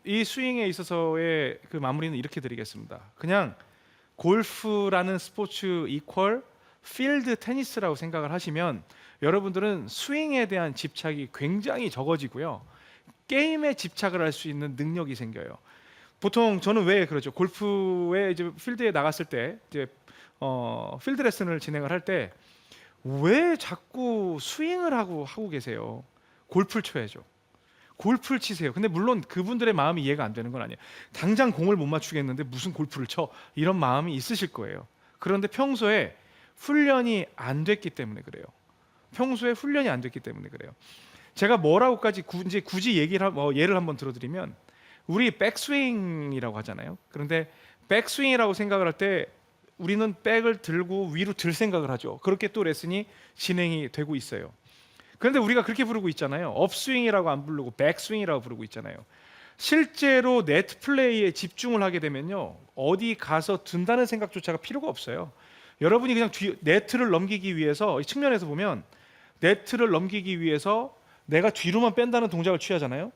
이 스윙에 있어서의 그 마무리는 이렇게 드리겠습니다. 그냥 골프라는 스포츠 이퀄 필드 테니스라고 생각을 하시면 여러분들은 스윙에 대한 집착이 굉장히 적어지고요. 게임에 집착을 할 수 있는 능력이 생겨요. 보통 저는 왜 그러죠? 골프에 이제 필드에 나갔을 때 이제 필드 레슨을 진행을 할 때 왜 자꾸 스윙을 하고 계세요? 골프를 쳐야죠. 골프를 치세요. 근데 물론 그분들의 마음이 이해가 안 되는 건 아니에요. 당장 공을 못 맞추겠는데 무슨 골프를 쳐? 이런 마음이 있으실 거예요. 그런데 평소에 훈련이 안 됐기 때문에 그래요. 평소에 훈련이 안 됐기 때문에 그래요. 제가 뭐라고까지 굳이 예를 한번 들어드리면 우리 백스윙이라고 하잖아요. 그런데 백스윙이라고 생각을 할 때 우리는 백을 들고 위로 들 생각을 하죠. 그렇게 또 레슨이 진행이 되고 있어요. 그런데 우리가 그렇게 부르고 있잖아요. 업스윙이라고 안 부르고 백스윙이라고 부르고 있잖아요. 실제로 네트 플레이에 집중을 하게 되면요, 어디 가서 든다는 생각조차가 필요가 없어요. 여러분이 그냥 네트를 넘기기 위해서 이 측면에서 보면 네트를 넘기기 위해서 내가 뒤로만 뺀다는 동작을 취하잖아요.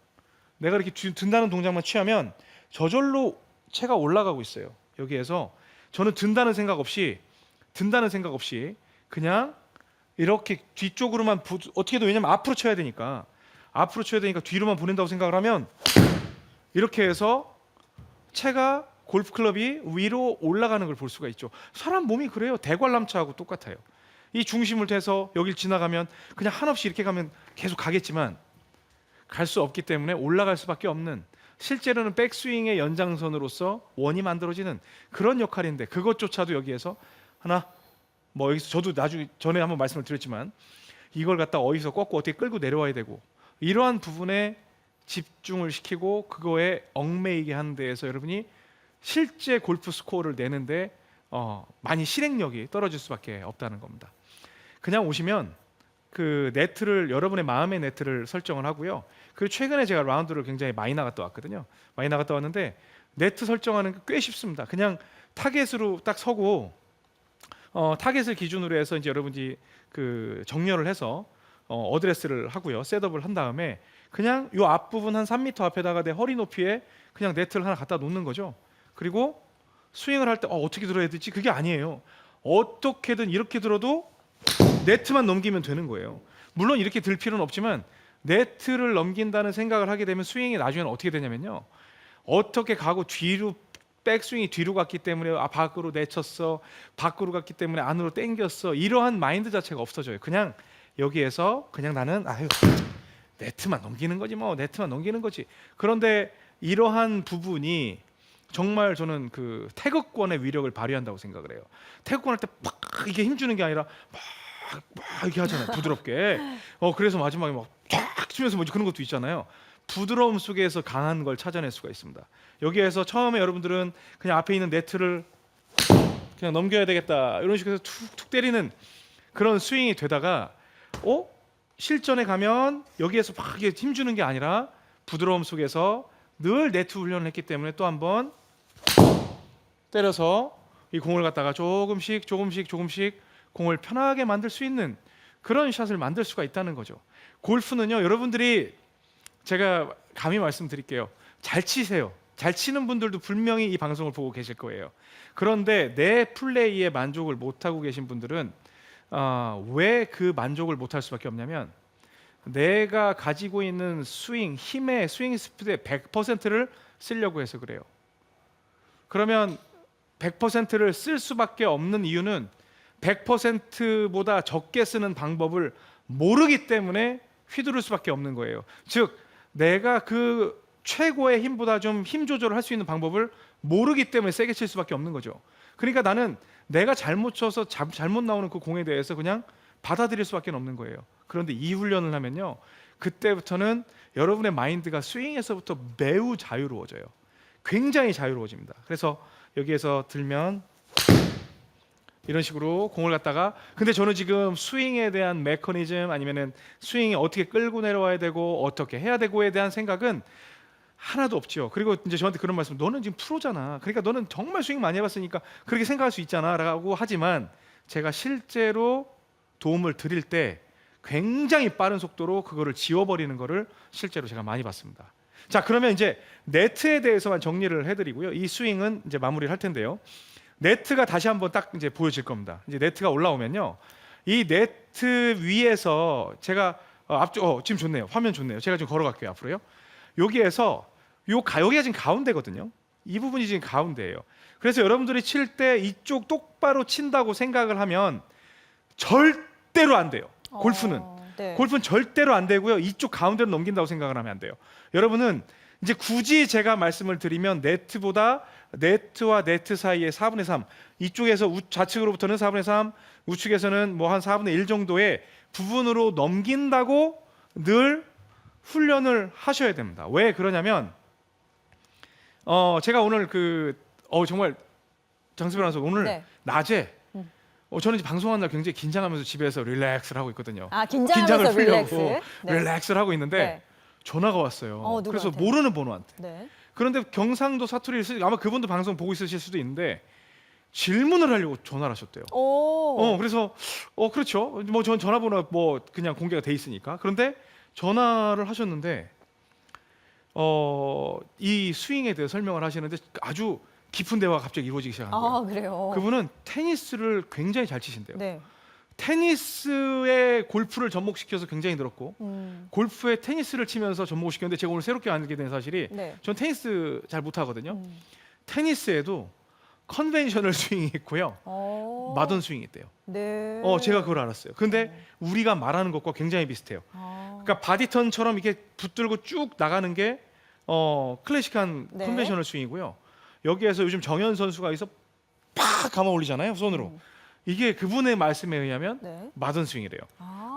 내가 이렇게 든다는 동작만 취하면 저절로 채가 올라가고 있어요. 여기에서 저는 든다는 생각 없이 그냥 이렇게 뒤쪽으로만 어떻게든, 왜냐면 앞으로 쳐야 되니까 뒤로만 보낸다고 생각을 하면 이렇게 해서 채가 골프 클럽이 위로 올라가는 걸 볼 수가 있죠. 사람 몸이 그래요. 대관람차하고 똑같아요. 이 중심을 대서 여길 지나가면 그냥 한없이 이렇게 가면 계속 가겠지만 갈 수 없기 때문에 올라갈 수밖에 없는, 실제로는 백스윙의 연장선으로서 원이 만들어지는 그런 역할인데, 그것조차도 여기에서 하나 여기서 저도 나중에 전에 한번 말씀을 드렸지만 이걸 갖다 어디서 꺾고 어떻게 끌고 내려와야 되고, 이러한 부분에 집중을 시키고 그거에 얽매이게 하는 데에서 여러분이 실제 골프 스코어를 내는데 많이 실행력이 떨어질 수밖에 없다는 겁니다. 그냥 오시면 그 네트를, 여러분의 마음의 네트를 설정을 하고요. 그리고 최근에 제가 라운드를 굉장히 많이 나갔다 왔거든요. 많이 나갔다 왔는데 네트 설정하는 게 꽤 쉽습니다. 그냥 타겟으로 딱 서고 타겟을 기준으로 해서 이제 여러분이 그 정렬을 해서 어드레스를 하고요. 셋업을 한 다음에 그냥 요 앞부분 한 3m 앞에다가 내 허리 높이에 그냥 네트를 하나 갖다 놓는 거죠. 그리고 스윙을 할 때 어떻게 들어야 되지? 그게 아니에요. 어떻게든 이렇게 들어도 네트만 넘기면 되는 거예요. 물론 이렇게 들 필요는 없지만 네트를 넘긴다는 생각을 하게 되면 스윙이 나중에는 어떻게 되냐면요, 어떻게 가고 뒤로, 백스윙이 뒤로 갔기 때문에 밖으로 내쳤어, 밖으로 갔기 때문에 안으로 당겼어, 이러한 마인드 자체가 없어져요. 그냥 여기에서 그냥 나는 네트만 넘기는 거지, 네트만 넘기는 거지. 그런데 이러한 부분이 정말 저는 그 태극권의 위력을 발휘한다고 생각을 해요. 태극권 할 때 막 이게 힘주는 게 아니라 막 이렇게 하잖아요. 부드럽게. 그래서 마지막에 막쫙 치면서 그런 것도 있잖아요. 부드러움 속에서 강한 걸 찾아낼 수가 있습니다. 여기에서 처음에 여러분들은 그냥 앞에 있는 네트를 그냥 넘겨야 되겠다, 이런 식으로 해서 툭툭 때리는 그런 스윙이 되다가 실전에 가면 여기에서 막 힘주는 게 아니라 부드러움 속에서 늘 네트 훈련을 했기 때문에 또 한번 때려서 이 공을 갖다가 조금씩 공을 편하게 만들 수 있는 그런 샷을 만들 수가 있다는 거죠. 골프는요, 여러분들이, 제가 감히 말씀드릴게요. 잘 치세요. 잘 치는 분들도 분명히 이 방송을 보고 계실 거예요. 그런데 내 플레이에 만족을 못하고 계신 분들은 왜 그 만족을 못할 수밖에 없냐면, 내가 가지고 있는 힘의 스윙 스피드의 100%를 쓰려고 해서 그래요. 그러면 100%를 쓸 수밖에 없는 이유는 100%보다 적게 쓰는 방법을 모르기 때문에 휘두를 수밖에 없는 거예요. 즉, 내가 그 최고의 힘보다 좀 힘 조절을 할 수 있는 방법을 모르기 때문에 세게 칠 수밖에 없는 거죠. 그러니까 나는 내가 잘못 쳐서 잘못 나오는 그 공에 대해서 그냥 받아들일 수밖에 없는 거예요. 그런데 이 훈련을 하면요, 그때부터는 여러분의 마인드가 스윙에서부터 매우 자유로워져요. 굉장히 자유로워집니다. 그래서 여기에서 들면 이런 식으로 공을 갖다가, 근데 저는 지금 스윙에 대한 메커니즘, 아니면은 스윙이 어떻게 끌고 내려와야 되고 어떻게 해야 되고에 대한 생각은 하나도 없죠. 그리고 이제 저한테 그런 말씀, 너는 지금 프로잖아, 그러니까 너는 정말 스윙 많이 해봤으니까 그렇게 생각할 수 있잖아 라고 하지만, 제가 실제로 도움을 드릴 때 굉장히 빠른 속도로 그거를 지워버리는 거를 실제로 제가 많이 봤습니다. 자, 그러면 이제 네트에 대해서만 정리를 해드리고요. 이 스윙은 이제 마무리를 할 텐데요. 네트가 다시 한번 딱 이제 보여질 겁니다. 이제 네트가 올라오면요, 이 네트 위에서 제가 앞쪽 지금 좋네요. 화면 좋네요. 제가 좀 걸어갈게요 앞으로요. 여기에서 여기가 지금 가운데거든요. 이 부분이 지금 가운데예요. 그래서 여러분들이 칠 때 이쪽 똑바로 친다고 생각을 하면 절대로 안 돼요. 골프는. 네. 골프는 절대로 안 되고요. 이쪽 가운데로 넘긴다고 생각을 하면 안 돼요. 여러분은 이제 굳이 제가 말씀을 드리면 네트와 네트 사이의 4분의 3, 이쪽에서 좌측으로부터는 4분의 3, 우측에서는 뭐 한 4분의 1 정도의 부분으로 넘긴다고 늘 훈련을 하셔야 됩니다. 왜 그러냐면 제가 오늘 정말 장수변 아나운서 오늘 네. 낮에 저는 이제 방송하는 날 굉장히 긴장하면서 집에서 릴렉스를 하고 있거든요. 아, 긴장하면서 릴렉스. 네. 릴렉스를 하고 있는데 네. 전화가 왔어요. 누구한테? 그래서 모르는 번호한테. 네. 그런데 경상도 사투리를 아마 그분도 방송 보고 있으실 수도 있는데 질문을 하려고 전화를 하셨대요. 그래서 그렇죠. 뭐 전 전화번호 뭐 그냥 공개가 돼 있으니까. 그런데 전화를 하셨는데 이 스윙에 대해 설명을 하시는데 아주 깊은 대화가 갑자기 이루어지기 시작한 거예요. 아, 그래요. 그분은 테니스를 굉장히 잘 치신대요. 네. 테니스에 골프를 접목시켜서 굉장히 늘었고 골프에 테니스를 치면서 접목을 시켰는데 제가 오늘 새롭게 알게 된 사실이 네. 전 테니스 잘 못하거든요. 테니스에도 컨벤셔널 스윙이 있고요. 마던 스윙이 있대요. 네. 제가 그걸 알았어요. 근데 우리가 말하는 것과 굉장히 비슷해요. 그러니까 바디턴처럼 이렇게 붙들고 쭉 나가는 게 클래식한 네. 컨벤셔널 스윙이고요. 여기에서 요즘 정현 선수가 여기서 팍 감아 올리잖아요, 손으로. 이게 그분의 말씀에 의하면 네. 마던 스윙이래요.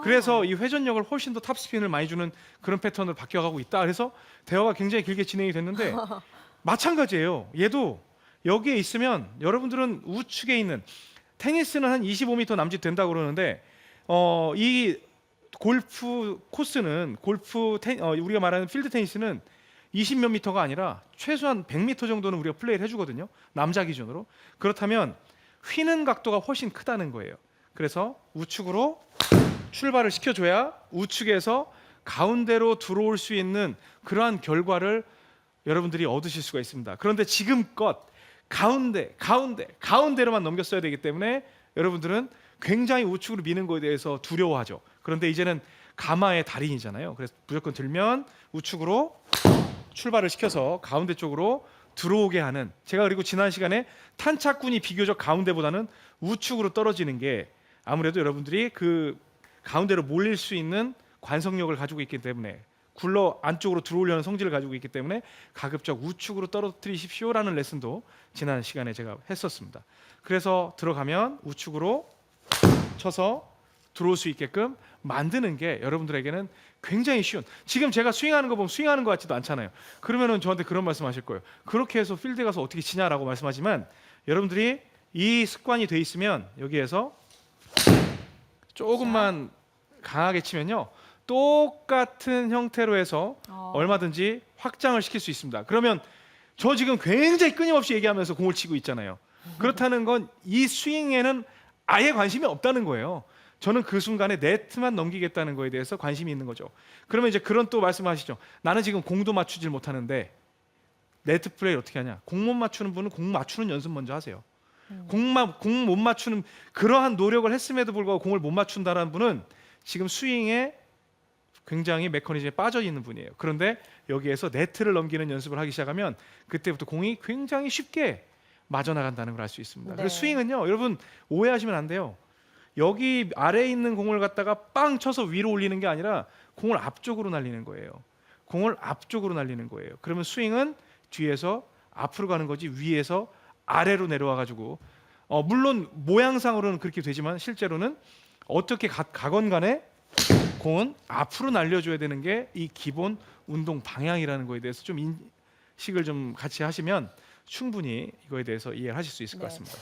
그래서 이 회전력을 훨씬 더 탑스핀을 많이 주는 그런 패턴으로 바뀌어가고 있다. 그래서 대화가 굉장히 길게 진행이 됐는데 마찬가지예요. 얘도 여기에 있으면 여러분들은 우측에 있는 테니스는 한 25m 남짓 된다고 그러는데 이 골프 코스는 우리가 말하는 필드 테니스는 20몇 미터가 아니라 최소한 100m 정도는 우리가 플레이를 해주거든요. 남자 기준으로. 그렇다면 휘는 각도가 훨씬 크다는 거예요. 그래서 우측으로 출발을 시켜줘야 우측에서 가운데로 들어올 수 있는 그러한 결과를 여러분들이 얻으실 수가 있습니다. 그런데 지금껏 가운데로만 넘겼어야 되기 때문에 여러분들은 굉장히 우측으로 미는 거에 대해서 두려워하죠. 그런데 이제는 가마의 달인이잖아요. 그래서 무조건 들면 우측으로 출발을 시켜서 가운데 쪽으로 들어오게 하는, 제가 그리고 지난 시간에 탄착군이 비교적 가운데보다는 우측으로 떨어지는 게 아무래도 여러분들이 그 가운데로 몰릴 수 있는 관성력을 가지고 있기 때문에, 굴러 안쪽으로 들어오려는 성질을 가지고 있기 때문에 가급적 우측으로 떨어뜨리십시오라는 레슨도 지난 시간에 제가 했었습니다. 그래서 들어가면 우측으로 쳐서 들어올 수 있게끔 만드는 게 여러분들에게는 굉장히 쉬운, 지금 제가 스윙하는 거 보면 스윙하는 것 같지도 않잖아요. 그러면은 저한테 그런 말씀 하실 거예요. 그렇게 해서 필드에 가서 어떻게 치냐라고 말씀하지만, 여러분들이 이 습관이 돼 있으면 여기에서 조금만 강하게 치면요, 똑같은 형태로 해서 얼마든지 확장을 시킬 수 있습니다. 그러면 저 지금 굉장히 끊임없이 얘기하면서 공을 치고 있잖아요. 그렇다는 건 이 스윙에는 아예 관심이 없다는 거예요. 저는 그 순간에 네트만 넘기겠다는 거에 대해서 관심이 있는 거죠. 그러면 이제 그런 또 말씀하시죠. 나는 지금 공도 맞추질 못하는데 네트 플레이 어떻게 하냐? 공 못 맞추는 분은 공 맞추는 연습 먼저 하세요. 공 못 맞추는, 그러한 노력을 했음에도 불구하고 공을 못 맞춘다는 분은 지금 스윙에 굉장히 메커니즘에 빠져 있는 분이에요. 그런데 여기에서 네트를 넘기는 연습을 하기 시작하면 그때부터 공이 굉장히 쉽게 맞아 나간다는 걸 알 수 있습니다. 네. 그래서 스윙은요, 여러분 오해하시면 안 돼요. 여기 아래에 있는 공을 갖다가 빵 쳐서 위로 올리는 게 아니라 공을 앞쪽으로 날리는 거예요. 공을 앞쪽으로 날리는 거예요. 그러면 스윙은 뒤에서 앞으로 가는 거지 위에서 아래로 내려와 가지고 물론 모양상으로는 그렇게 되지만 실제로는 어떻게 가건 간에 공은 앞으로 날려줘야 되는 게 이 기본 운동 방향이라는 거에 대해서 좀 인식을 좀 같이 하시면 충분히 이거에 대해서 이해를 하실 수 있을 것 같습니다.